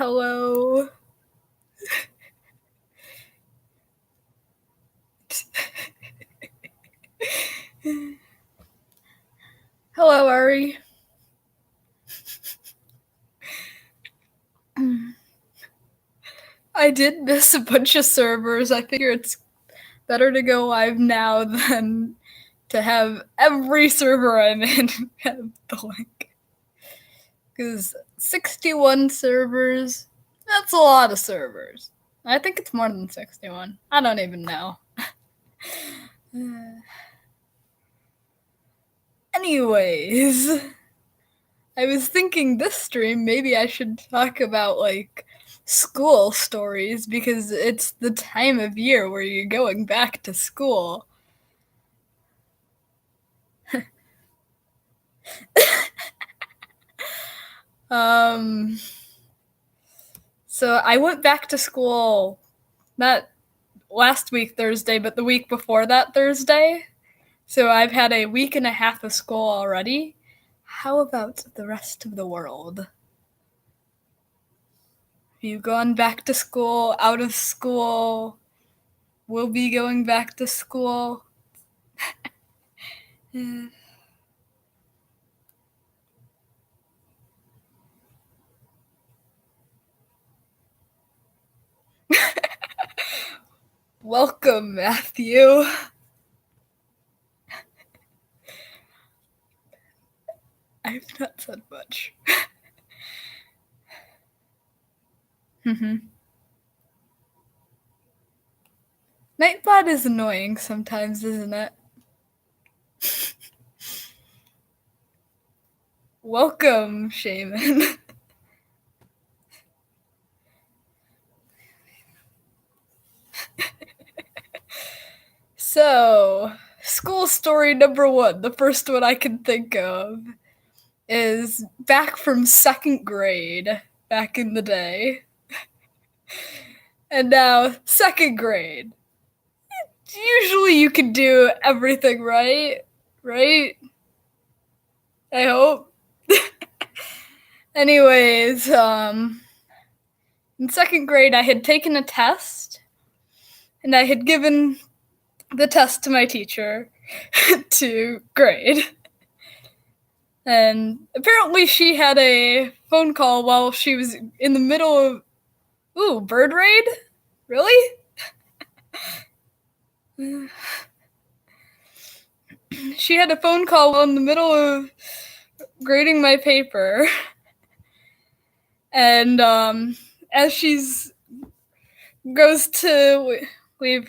Hello. Hello, Ari. I did miss a bunch of servers. I figure it's better to go live now than to have every server I'm in have the link. Because 61 servers, that's a lot of servers. I think it's more than 61. I don't even know. Anyways, I was thinking this stream maybe I should talk about like school stories because it's the time of year where you're going back to school. So I went back to school not last week Thursday, but the week before that Thursday. So I've had a week and a half of school already. How about the rest of the world? Have you gone back to school, out of school, will be going back to school? Welcome, Matthew. I've not said much. Nightbot is annoying sometimes, isn't it? Welcome, Shaman. So, school story number one, the first one I can think of, is back from second grade, back in the day. And now, second grade. Usually you can do everything right? Right? I hope. Anyways, in second grade I had taken a test, and I had given the test to my teacher to grade. And apparently she had a phone call while she was in the middle of... Ooh, bird raid? Really? She had a phone call in the middle of grading my paper. And as she's goes to leave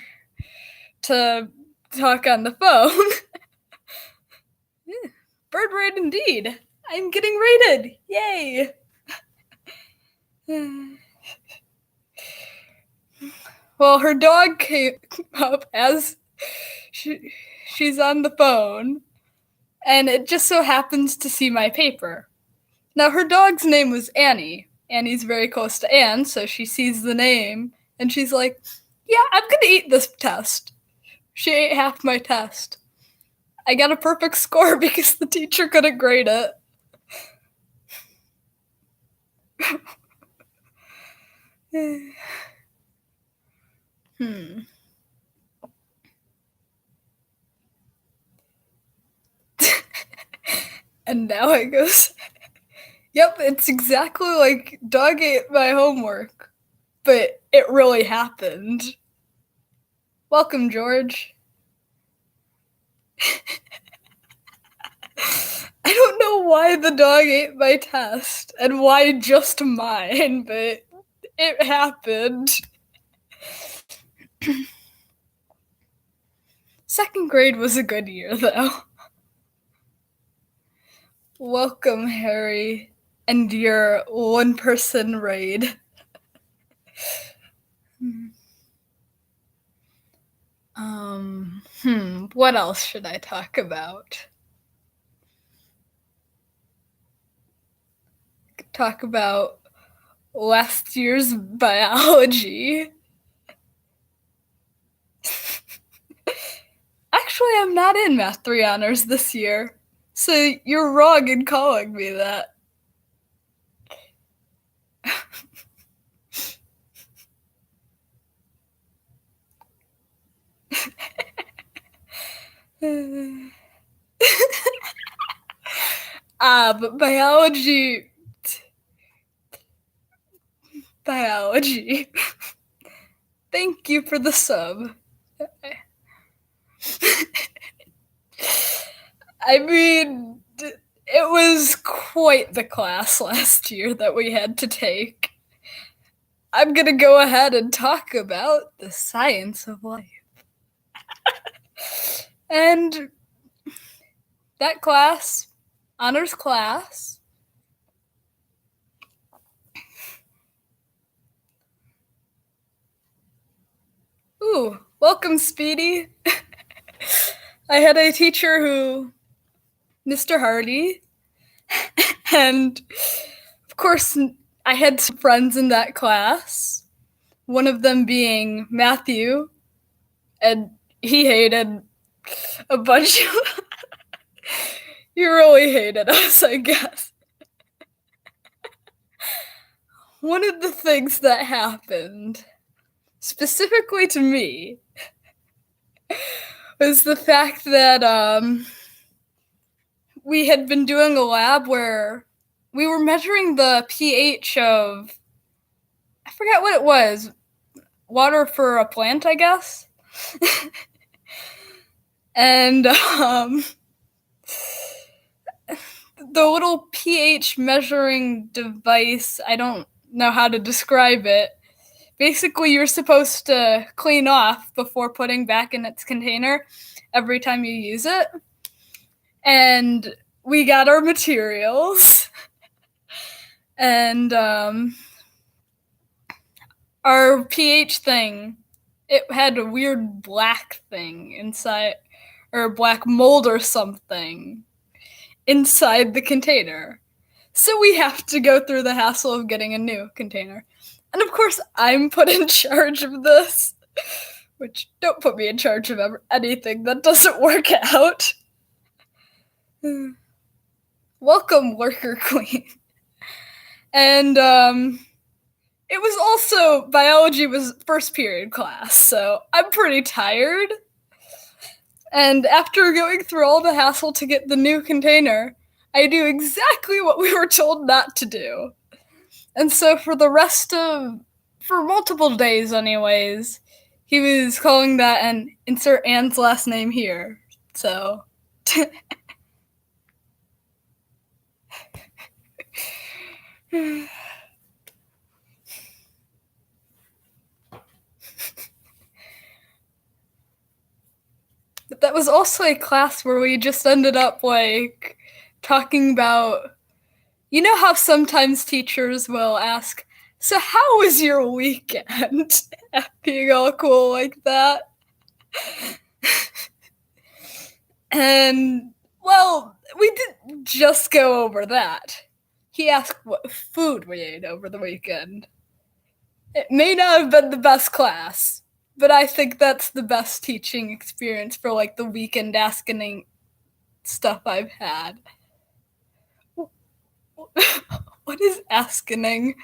to talk on the phone, bird raid indeed. I'm getting rated. Yay. Well, her dog came up as she's on the phone, and it just so happens to see my paper. Now, her dog's name was Annie. Annie's very close to Anne, so she sees the name, and she's like, yeah, I'm gonna eat this test. She ate half my test. I got a perfect score because the teacher couldn't grade it. And now it goes, yep, it's exactly like dog ate my homework, but it really happened. Welcome, George. I don't know why the dog ate my test and why just mine, but it happened. Second grade was a good year, though. Welcome, Harry, and your one-person raid. What else should I talk about? I could talk about last year's biology. Actually, I'm not in Math 3 Honors this year, so you're wrong in calling me that. But biology. Thank you for the sub. I mean, it was quite the class last year that we had to take. I'm gonna go ahead and talk about the science of life. And that class, honors class, ooh, welcome, Speedy. I had a teacher who, Mr. Hardy, and of course, I had some friends in that class, one of them being Matthew, and he hated a bunch of. He really hated us, I guess. One of the things that happened, specifically to me, was the fact that we had been doing a lab where we were measuring the pH of, I forget what it was, water for a plant, I guess. And the little pH measuring device, I don't know how to describe it. Basically, you're supposed to clean off before putting back in its container every time you use it. And we got our materials. And our pH thing, it had a weird black thing inside, or black mold or something inside the container. So we have to go through the hassle of getting a new container. And of course, I'm put in charge of this, which don't put me in charge of anything that doesn't work out. Welcome, Worker Queen. And it was also, biology was first period class, so I'm pretty tired. And after going through all the hassle to get the new container, I do exactly what we were told not to do. And so for multiple days anyways, he was calling that and insert Anne's last name here. So but that was also a class where we just ended up like talking about, you know how sometimes teachers will ask, so how was your weekend? Being all cool like that. And, well, we didn't just go over that. He asked what food we ate over the weekend. It may not have been the best class, but I think that's the best teaching experience for, like, the weekend asking stuff I've had. What is asking?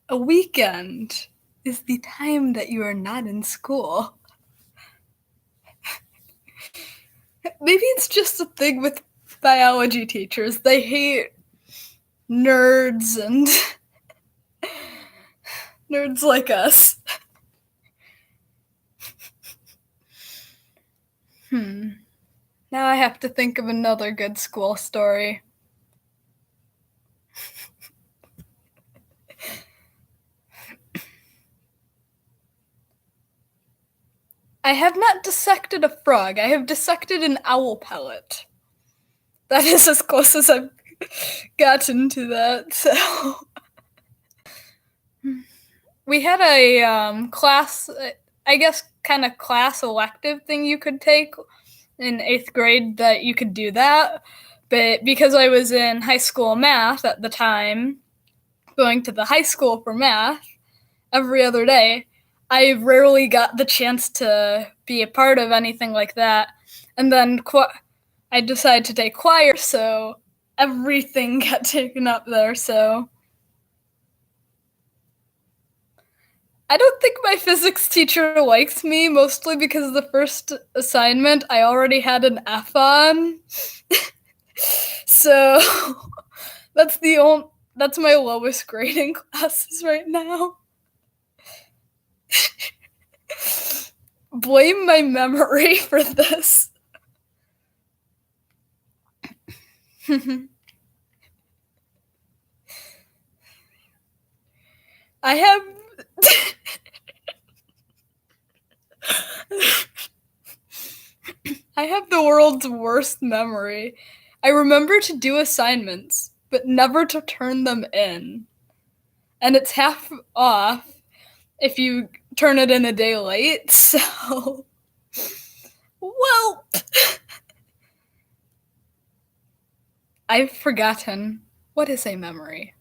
A weekend is the time that you are not in school. Maybe it's just a thing with biology teachers. They hate nerds and nerds like us. Now I have to think of another good school story. I have not dissected a frog. I have dissected an owl pellet. That is as close as I've gotten to that, so. We had a class, I guess, kind of class elective thing you could take in 8th grade that you could do that. But because I was in high school math at the time, going to the high school for math every other day, I rarely got the chance to be a part of anything like that. And then I decided to take choir, so everything got taken up there, so. I don't think my physics teacher likes me, mostly because the first assignment I already had an F on. So that's my lowest grading classes right now. Blame my memory for this. I have I have the world's worst memory. I remember to do assignments, but never to turn them in. And it's half off if you turn it in a day late, so well, I've forgotten what is a memory.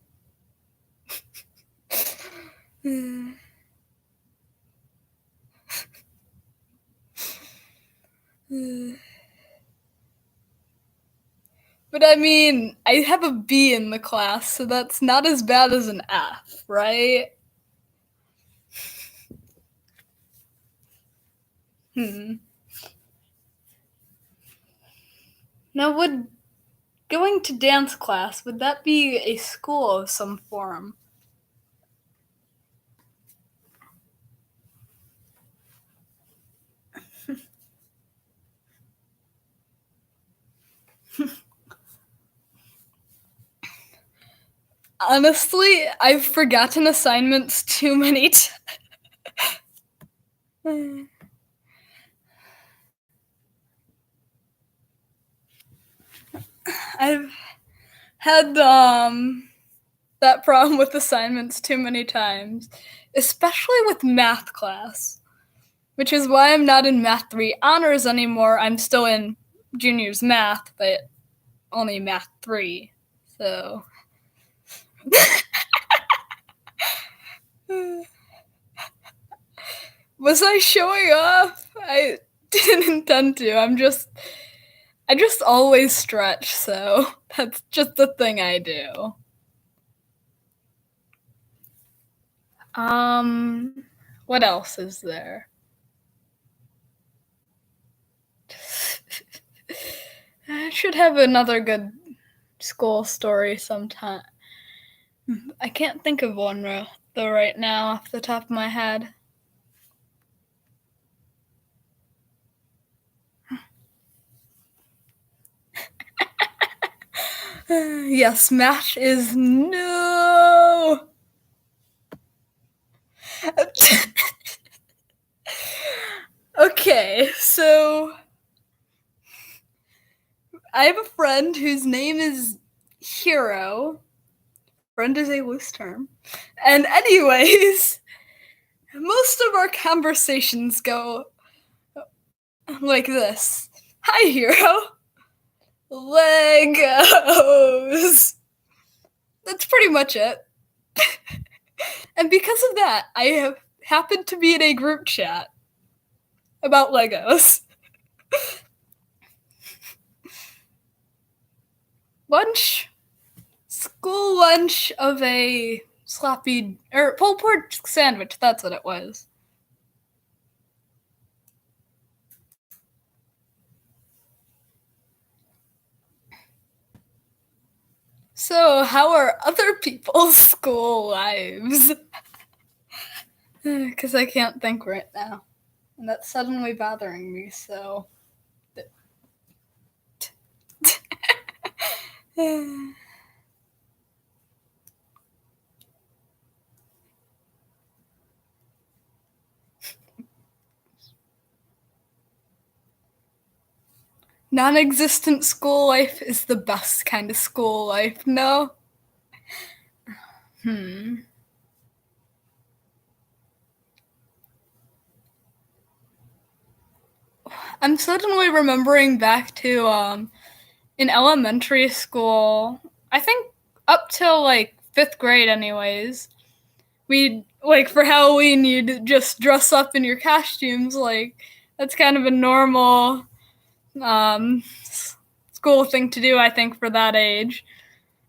But I mean, I have a B in the class, so that's not as bad as an F, right? Now, would going to dance class, would that be a school of some form? Honestly, I've forgotten assignments too many times. I've had that problem with assignments too many times, especially with math class, which is why I'm not in Math 3 honors anymore. I'm still in juniors math, but only Math 3. So was I showing off? I didn't intend to. I just always stretch, so that's just the thing I do. What else is there? I should have another good school story sometime. I can't think of one though right now off the top of my head. Yes, math is no. Okay, so I have a friend whose name is Hero. Friend is a loose term. And anyways, most of our conversations go like this. Hi, Hero. Legos. That's pretty much it. And because of that, I have happened to be in a group chat about Legos. School lunch of a sloppy, or pulled pork sandwich, that's what it was. So, how are other people's school lives? Because I can't think right now. And that's suddenly bothering me, so. Non-existent school life is the best kind of school life, no? I'm suddenly remembering back to in elementary school, I think up till like 5th grade anyways, we like for Halloween you'd just dress up in your costumes, like that's kind of a normal school thing to do, I think, for that age.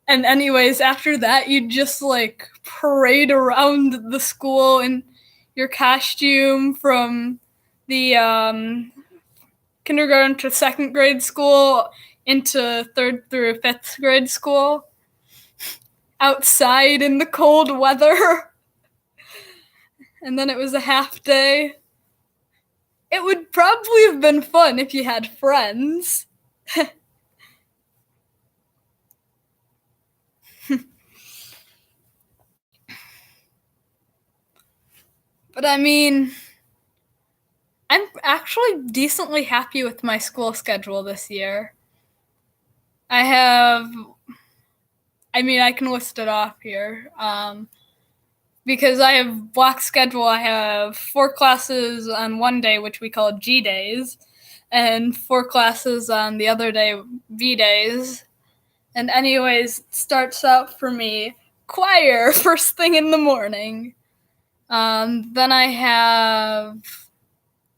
And anyways, after that you'd just like parade around the school and your costume from the kindergarten to second grade school into third through fifth grade school outside in the cold weather. And then it was a half day. It would probably have been fun if you had friends. But I mean, I'm actually decently happy with my school schedule this year. I can list it off here. Because I have block schedule, I have 4 classes on one day, which we call G days, and 4 classes on the other day, V days. And anyways, it starts out for me choir first thing in the morning. Then I have,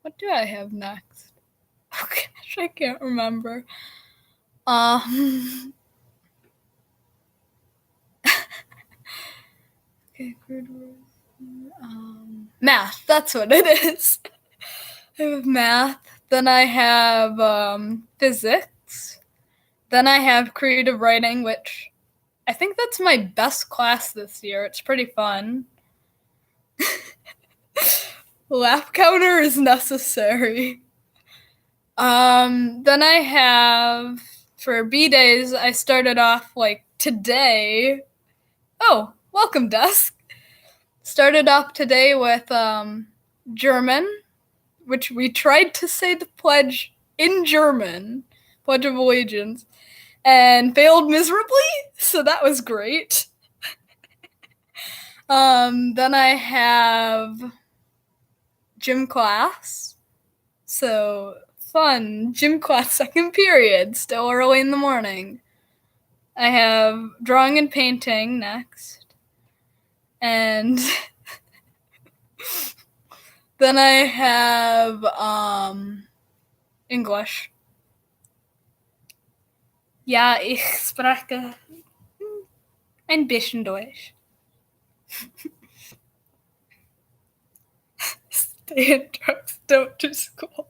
what do I have next? Oh gosh, I can't remember. Okay, math, that's what it is. I have math. Then I have physics. Then I have creative writing, which I think that's my best class this year. It's pretty fun. Laugh counter is necessary. Then I have, for B days, I started off like today. Oh, welcome, Desk. Started off today with German, which we tried to say the pledge in German, Pledge of Allegiance, and failed miserably, so that was great. Then I have gym class, so fun, gym class second period, still early in the morning. I have drawing and painting next, and then I have English. Ja, ich spreche ein bisschen Deutsch. Stay in drugs, don't do school.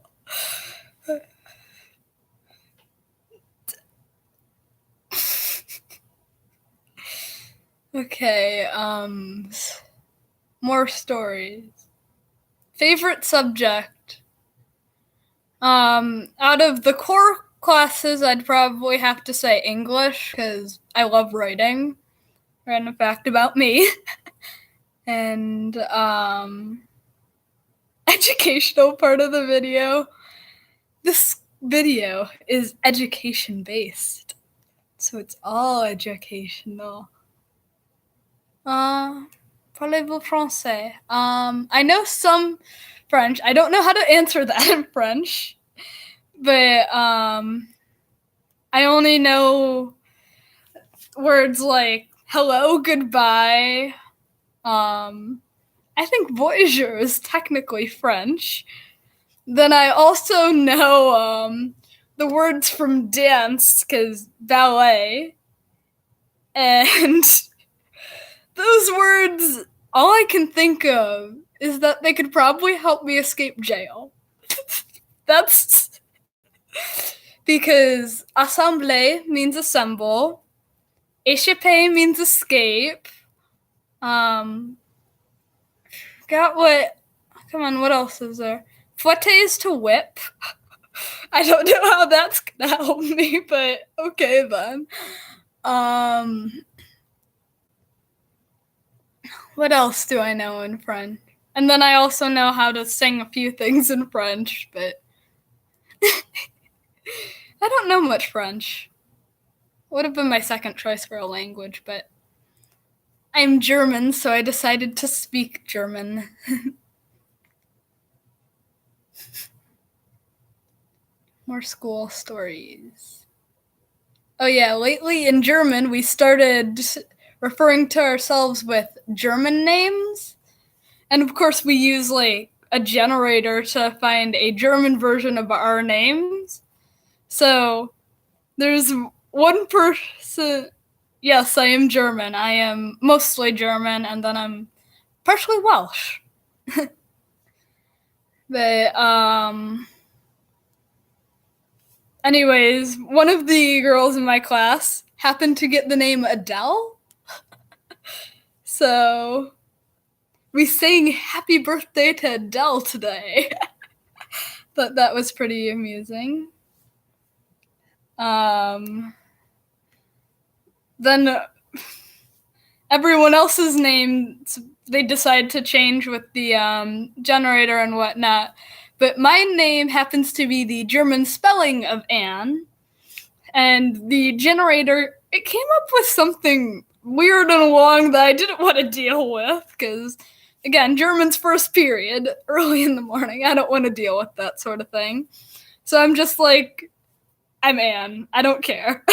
Okay, more stories. Favorite subject? Out of the core classes, I'd probably have to say English, because I love writing. Random fact about me. And, educational part of the video. This video is education-based, so it's all educational. Parlez-vous français? I know some French. I don't know how to answer that in French, but I only know words like hello, goodbye. I think bonjour is technically French. Then I also know the words from dance, because ballet. And those words, all I can think of is that they could probably help me escape jail. That's because assemblée means assemble, échapper means escape. What else is there? Fouetter is to whip. I don't know how that's gonna help me, but okay then. What else do I know in French? And then I also know how to sing a few things in French, but I don't know much French. Would have been my second choice for a language, but I'm German, so I decided to speak German. More school stories. Oh yeah, lately in German we started referring to ourselves with German names. And of course we use like a generator to find a German version of our names. So there's one person. Yes, I am German. I am mostly German, and then I'm partially Welsh. But anyways, one of the girls in my class happened to get the name Adele. So we sang happy birthday to Adele today. But that was pretty amusing. Then everyone else's names they decide to change with the generator and whatnot. But my name happens to be the German spelling of Anne. And the generator, it came up with something weird and long that I didn't want to deal with. Because, again, German's first period, early in the morning. I don't want to deal with that sort of thing. So I'm just like, I'm Anne. I don't care.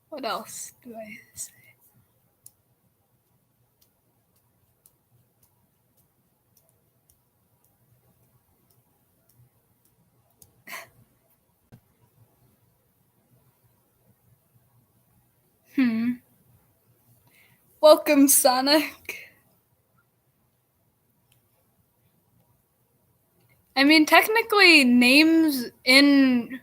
What else do I say? Welcome, Sonic. I mean, technically, names in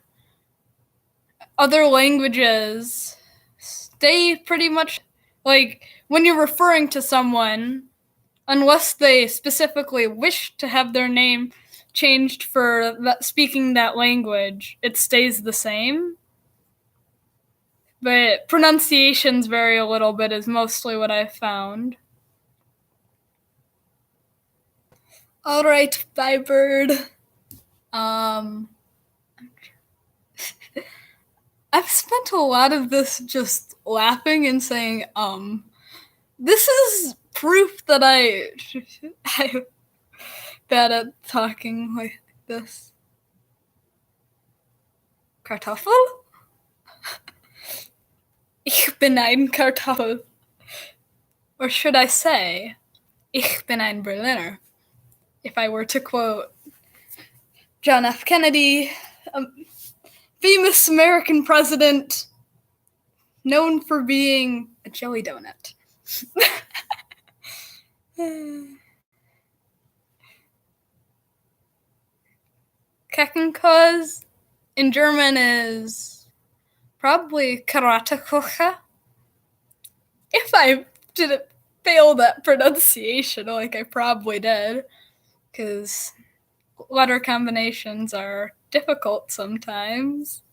other languages stay pretty much like when you're referring to someone, unless they specifically wish to have their name changed for speaking that language, it stays the same. But pronunciations vary a little bit is mostly what I've found. Alright, bye bird. I've spent a lot of this just laughing and saying, this is proof that I'm bad at talking like this. Kartoffel? Ich bin ein Kartoffel. Or should I say, ich bin ein Berliner. If I were to quote John F. Kennedy, a famous American president known for being a jelly donut. Keckenkos in German is probably Karatekoche. If I didn't fail that pronunciation like I probably did, because letter combinations are difficult sometimes.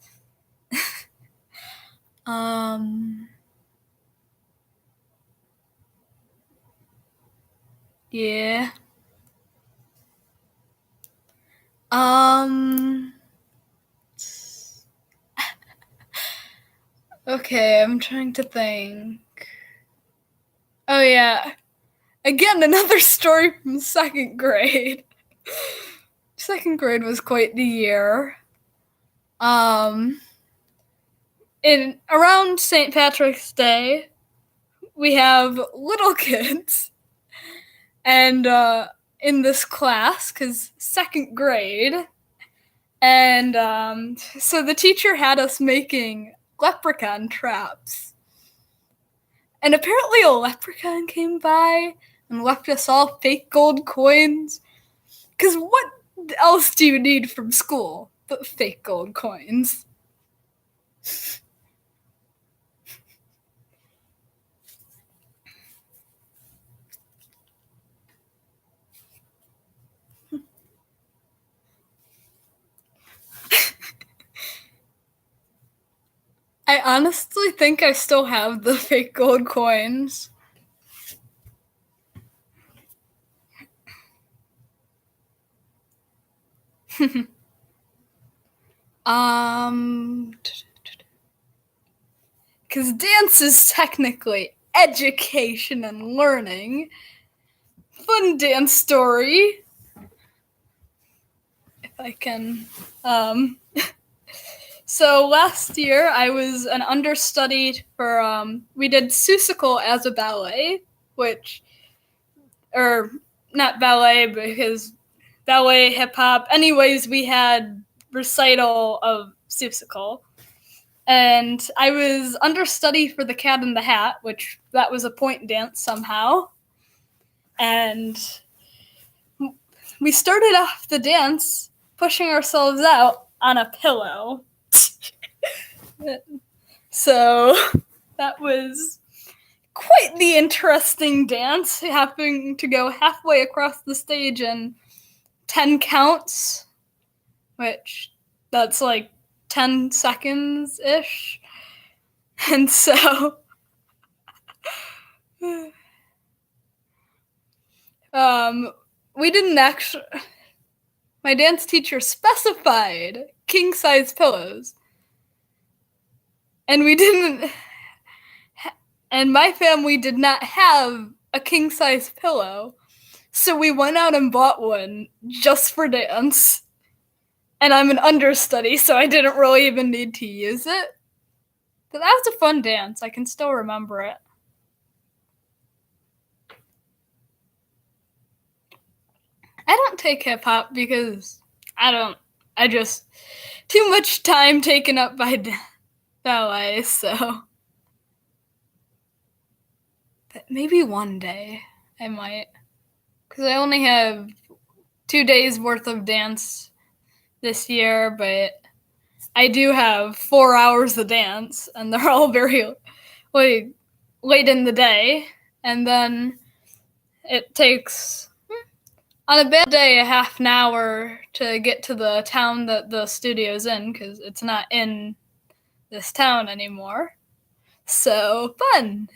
Yeah. Okay, I'm trying to think. Oh yeah. Again, another story from second grade. Second grade was quite the year. In around St. Patrick's Day, we have little kids, and in this class, because second grade, and so the teacher had us making leprechaun traps. And apparently a leprechaun came by and left us all fake gold coins. Because what else do you need from school but fake gold coins? I honestly think I still have the fake gold coins. Because dance is technically education and learning. Fun dance story. If I can. So last year I was an understudy for, we did Seussical as a ballet, or not ballet because ballet, hip hop. Anyways, we had recital of Seussical. And I was understudy for the Cat in the Hat, which that was a point dance somehow. And we started off the dance pushing ourselves out on a pillow. So that was quite the interesting dance, having to go halfway across the stage in 10 counts, which that's like 10 seconds-ish. And so we didn't actually, my dance teacher specified king-size pillows. And we didn't, and my family did not have a king-size pillow. So we went out and bought one just for dance. And I'm an understudy, so I didn't really even need to use it. But that was a fun dance. I can still remember it. I don't take hip-hop because I just, too much time taken up by ballet, so. But maybe one day I might. Because I only have 2 days worth of dance this year, but I do have 4 hours of dance, and they're all very late in the day. And then it takes, on a bad day, a half an hour to get to the town that the studio's in, because it's not in this town anymore. So, fun!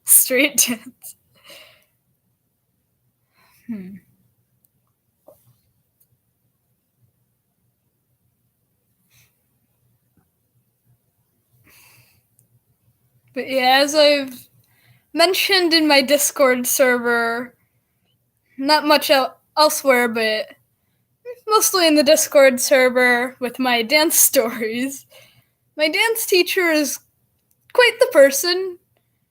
Street dance. But yeah, as I've mentioned in my Discord server, not much elsewhere, but mostly in the Discord server with my dance stories, my dance teacher is quite the person.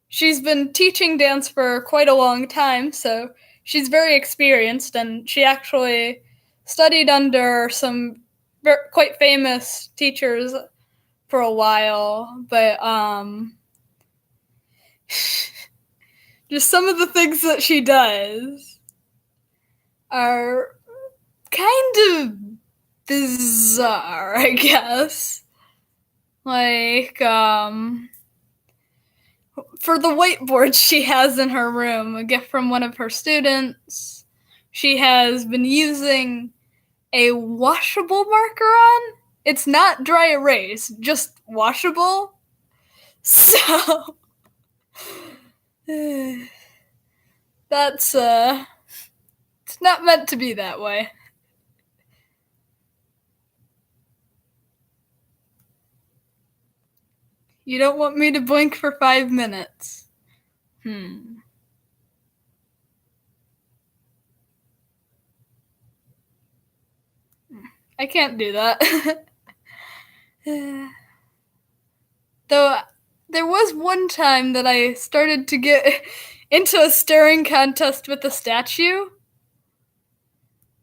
She's been teaching dance for quite a long time, so she's very experienced, and she actually studied under some quite famous teachers for a while, but just some of the things that she does are kind of bizarre, I guess. Like, for the whiteboard she has in her room, a gift from one of her students, she has been using a washable marker on. It's not dry erase, just washable. So that's it's not meant to be that way. You don't want me to blink for 5 minutes. I can't do that. Though there was one time that I started to get into a staring contest with a statue.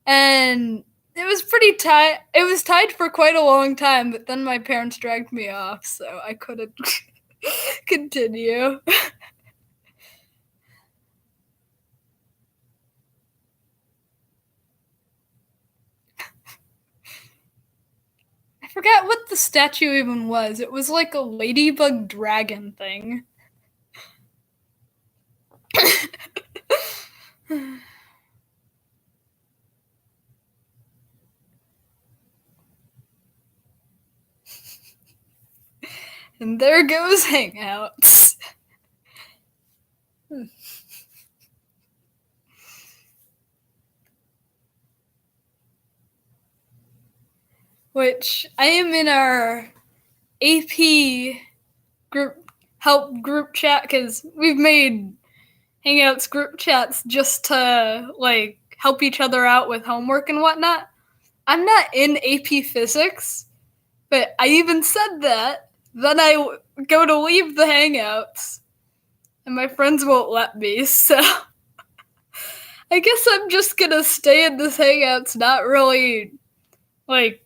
And it was pretty tight. It was tied for quite a long time, but then my parents dragged me off, so I couldn't continue. I forgot what the statue even was. It was like a ladybug dragon thing. And there goes Hangouts. Which I am in our AP help group chat, because we've made Hangouts group chats just to like help each other out with homework and whatnot. I'm not in AP Physics, but I even said that. Then I go to leave the Hangouts, and my friends won't let me, so I guess I'm just gonna stay in this Hangouts, not really Like,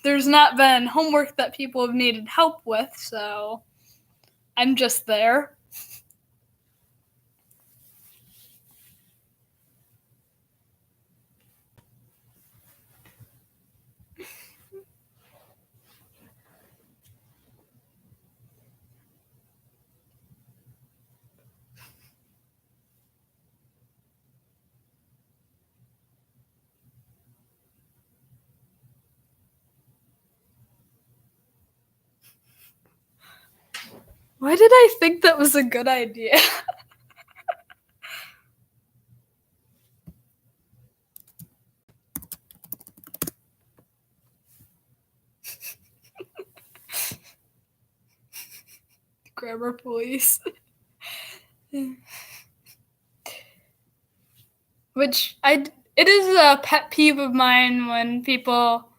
there's not been homework that people have needed help with, so I'm just there. Why did I think that was a good idea? Grammar police. It is a pet peeve of mine when people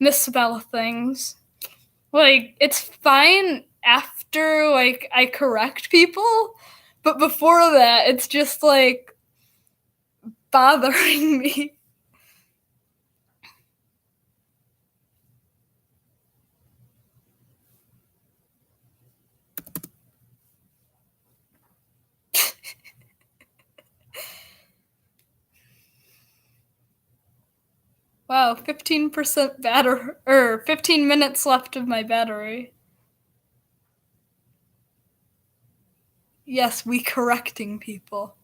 misspell things. Like, it's fine after, like, I correct people, but before that, it's just, like, bothering me. Wow, 15% battery, or 15 minutes left of my battery. Yes, we correcting people.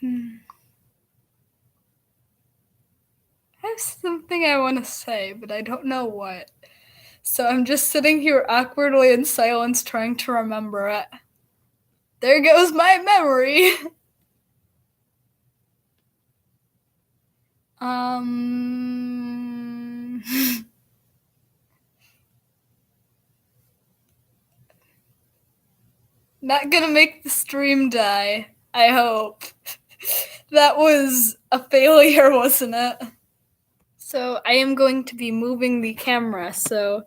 I have something I want to say, but I don't know what. So I'm just sitting here awkwardly in silence trying to remember it. There goes my memory. Not gonna make the stream die, I hope. That was a failure, wasn't it? So I am going to be moving the camera, so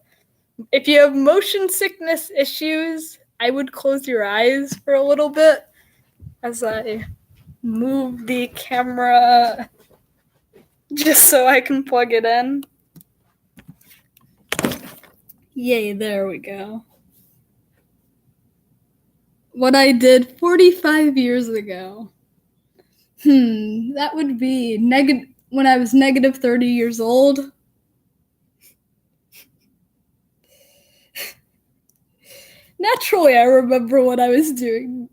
if you have motion sickness issues, I would close your eyes for a little bit as I move the camera just so I can plug it in. Yay, there we go. What I did 45 years ago. That would be when I was negative 30 years old. Naturally, I remember what I was doing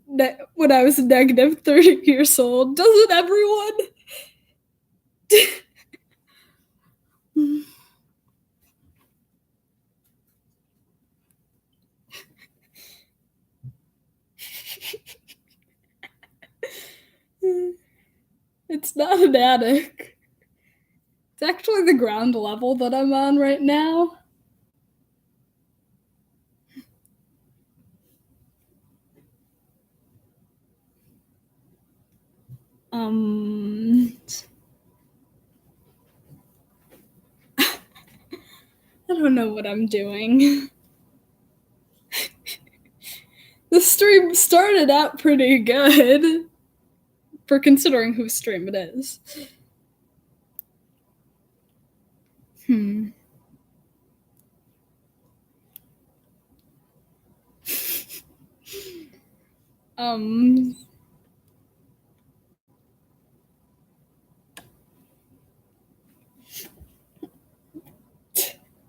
when I was negative 30 years old. Doesn't everyone? It's not an attic. It's actually the ground level that I'm on right now. I don't know what I'm doing. The stream started out pretty good for considering whose stream it is.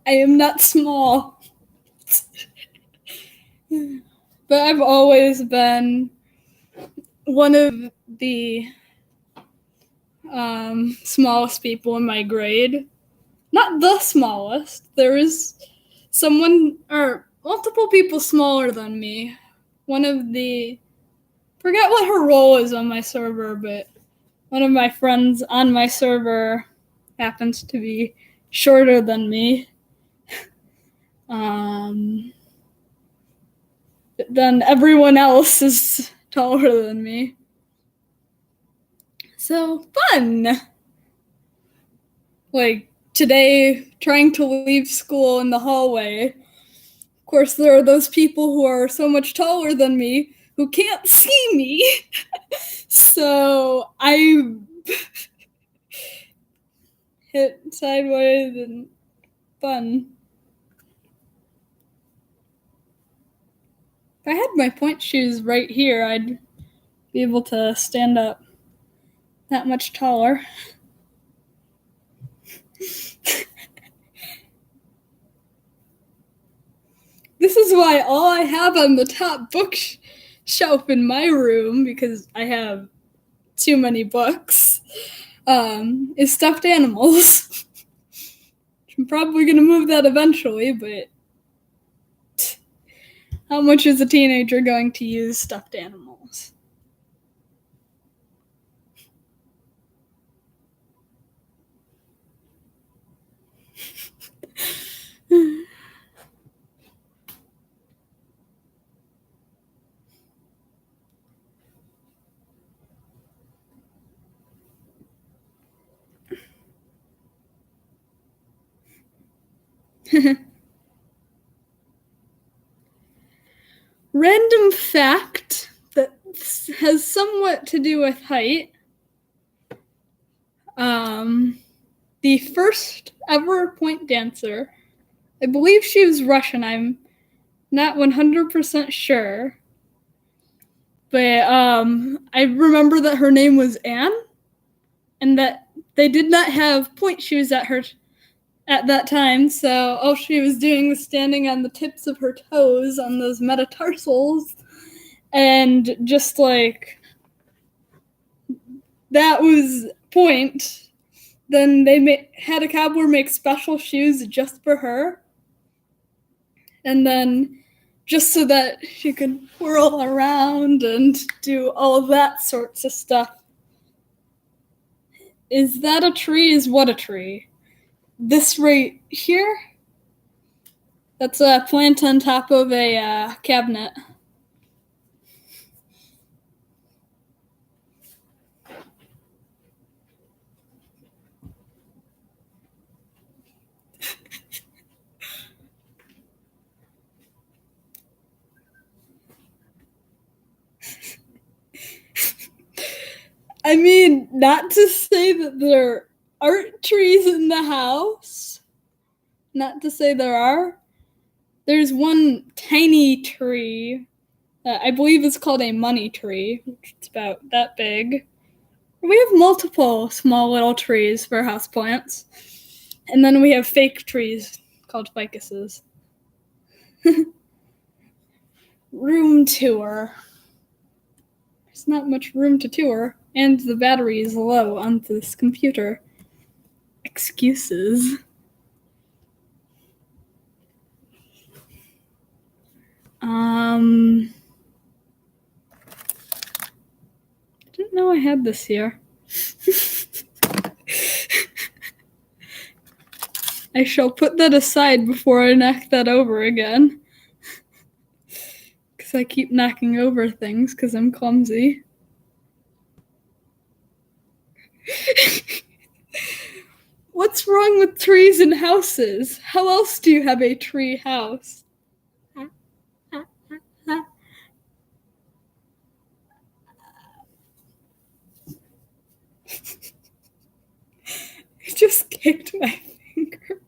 I am not small. But I've always been one of the smallest people in my grade. Not the smallest. There is someone or multiple people smaller than me. One of the forget what her role is on my server, but one of my friends on my server happens to be shorter than me. But then everyone else is taller than me. So fun! Like today, trying to leave school in the hallway. Of course, there are those people who are so much taller than me who can't see me. So I hit sideways and fun. If I had my point shoes right here, I'd be able to stand up that much taller. This is why all I have on the top bookshelf in my room, because I have too many books, is stuffed animals. I'm probably going to move that eventually, but how much is a teenager going to use stuffed animals? Random fact that has somewhat to do with height. The first ever point dancer, I believe she was Russian, I'm not 100% sure, but I remember that her name was Anne, and that they did not have point shoes at that time, so all she was doing was standing on the tips of her toes on those metatarsals, and just like that was point. Then they had a cobbler make special shoes just for her, and then just so that she could whirl around and do all of that sorts of stuff. Is that a tree? Is what a tree? This right here? That's a plant on top of a cabinet. I mean, not to say that there aren't trees in the house. Not to say there are. There's one tiny tree that I believe is called a money tree, which is about that big. We have multiple small little trees for houseplants. And then we have fake trees called ficuses. Room tour. There's not much room to tour, and the battery is low on this computer. Excuses. I didn't know I had this here. I shall put that aside before I knock that over again. Because I keep knocking over things because I'm clumsy. What's wrong with trees and houses? How else do you have a tree house? I just kicked my finger.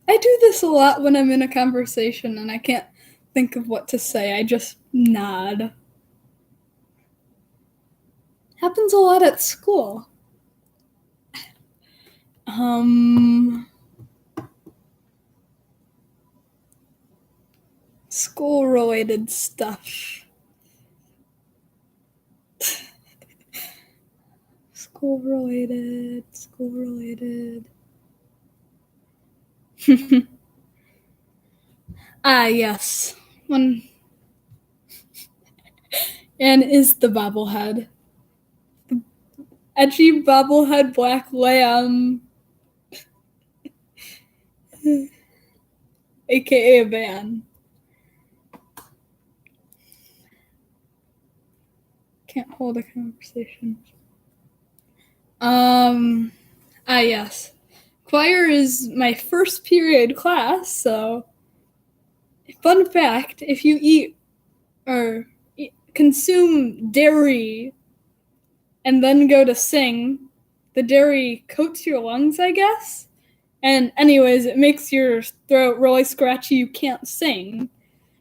I do this a lot when I'm in a conversation and I can't think of what to say. I just nod. Happens a lot at school. School-related stuff. School-related. Yes. One. And is the bobblehead. The edgy bobblehead black lamb. aka a band. Can't hold a conversation. Yes. Choir is my first period class, so fun fact, if you eat or consume dairy and then go to sing, the dairy coats your lungs, I guess. And anyways, it makes your throat really scratchy, you can't sing.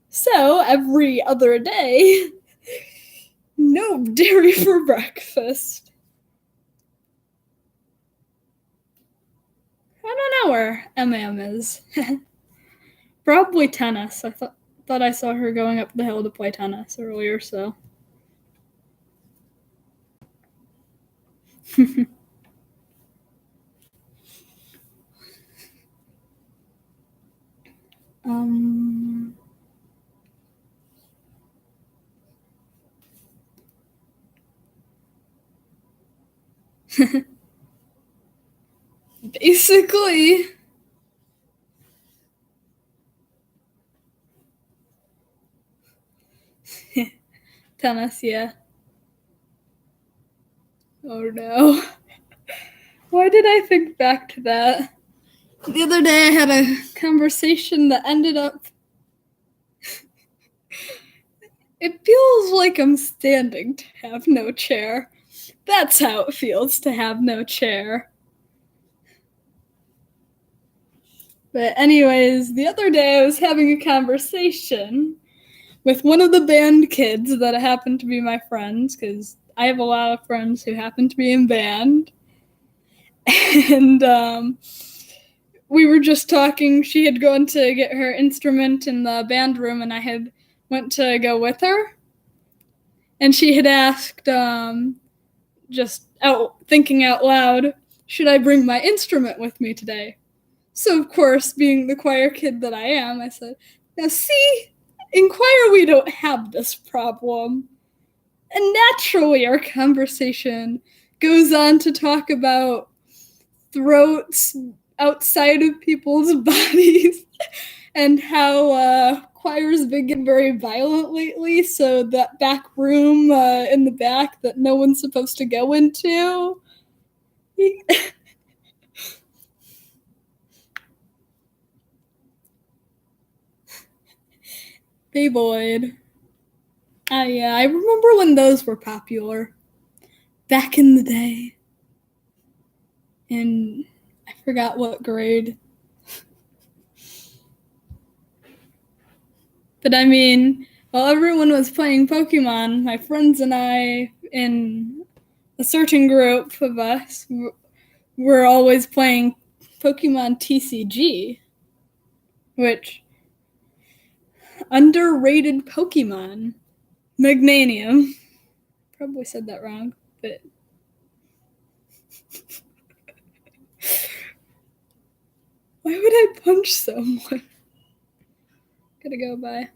So every other day, no dairy for breakfast. I don't know where MM is. Probably tennis. I thought I saw her going up the hill to play tennis earlier, so. um Basically. Tennis, yeah. Oh no. Why did I think back to that? The other day I had a conversation that ended up. It feels like I'm standing to have no chair. That's how it feels to have no chair. But anyways, the other day I was having a conversation with one of the band kids that happened to be my friends, because I have a lot of friends who happen to be in band. And we were just talking. She had gone to get her instrument in the band room, and I had went to go with her. And she had asked, just thinking out loud, should I bring my instrument with me today? So, of course, being the choir kid that I am, I said, now see, in choir we don't have this problem. And naturally, our conversation goes on to talk about throats outside of people's bodies and how choir's been getting very violent lately, so that back room in the back that no one's supposed to go into. Beyblade. Yeah, I remember when those were popular. Back in the day. In, I forgot what grade. But I mean, while everyone was playing Pokemon, my friends and I, in a certain group of us, were always playing Pokemon TCG, which, underrated Pokemon. Magnanium. Probably said that wrong, but. Why would I punch someone? Gotta go, bye.